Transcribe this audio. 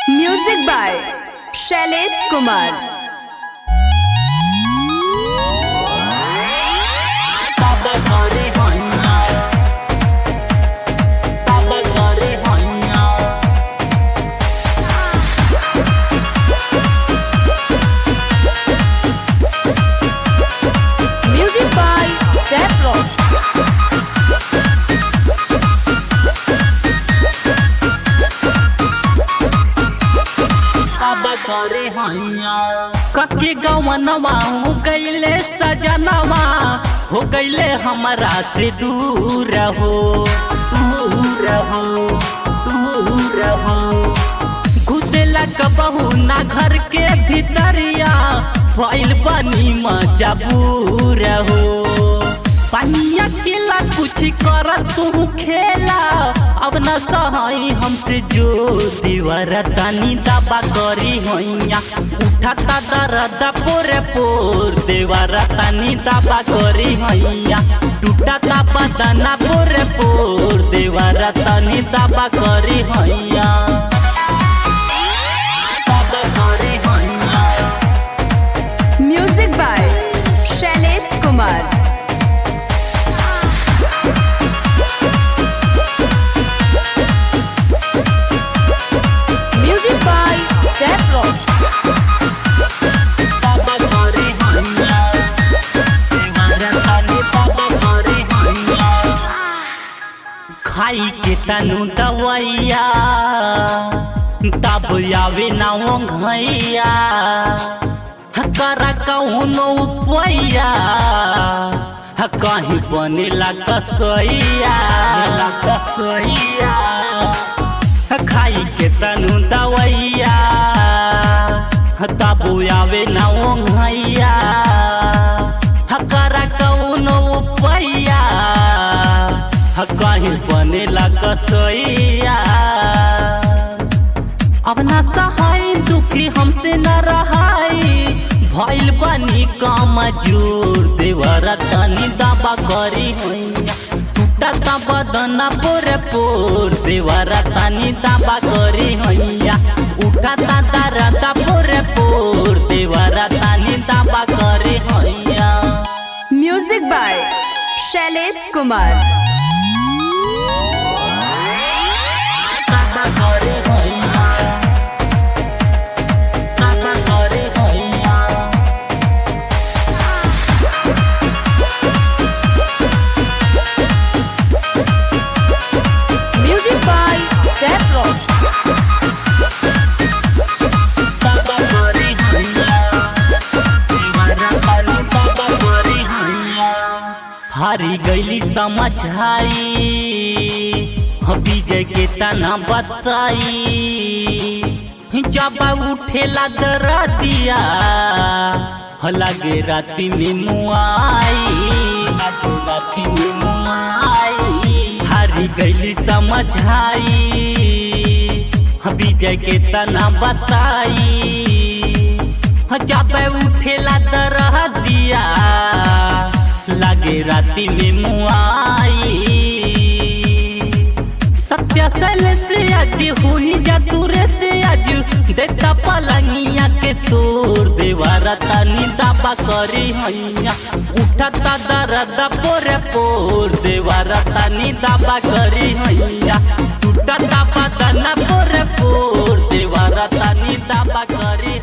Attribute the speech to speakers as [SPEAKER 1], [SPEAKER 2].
[SPEAKER 1] Music by Shailesh Kumar. Music by Saffro.
[SPEAKER 2] कके गवनवा हो गईले सजनवा, हो गईले हमारा से दूर हो, दूर हो, दूर हो। घुसेला कबहू ना घर के भीतरिया, भइल बनी मजबूर हो। पानिया केला कुछ कर तू खेला, अब न सहाई हमसे जो दीवार तानी दबा करी होइया। उठाता दर्द पोरे पोर दीवार तानी दबा करी होइया। टूटाता बदना पोरे पोर दीवार तानी दबा करी होइया।
[SPEAKER 1] Music by Shailesh Kumar. Music by Saffro.
[SPEAKER 2] खाई के तनु दवैया तब आवे ना घैया। करा कौनो पैया कहीं बनेला कसैया, कसैया। खाई के तनु दवैया तब आवे ना घैया। करा कौनो पैया कहीं बनेला कसैया। अब ना सहाय दुखी हमसे न रहाई, भइल बनी कमजोर देवर तनी दबा करी होइया। टूटा बदना पोरे पोर देवर तनी दबा करी होइया। उठाता दर्द पोरे पोर देवर तनी दबा करी होइया।
[SPEAKER 1] Music by Shailesh Kumar. Music by Saffro.
[SPEAKER 2] हारी गईली समझाई विजय के तना बताई। जब उठेला दरदिया लगे राती में मुआई, राती में मुआई। हारी गईली समझाई विजय के तना बताई। जब उठेला दरदिया लगे राती में मुआई। सत्या सैल से आज हुई जा दूरे से आज देता पलंगिया के तोर देवर तनी दबा करी हैया। उठाता दर्द पोरे पोर देवर तनी दबा करी हैया। टूटाता बदना पोरे पोर देवर तनी दबा करी।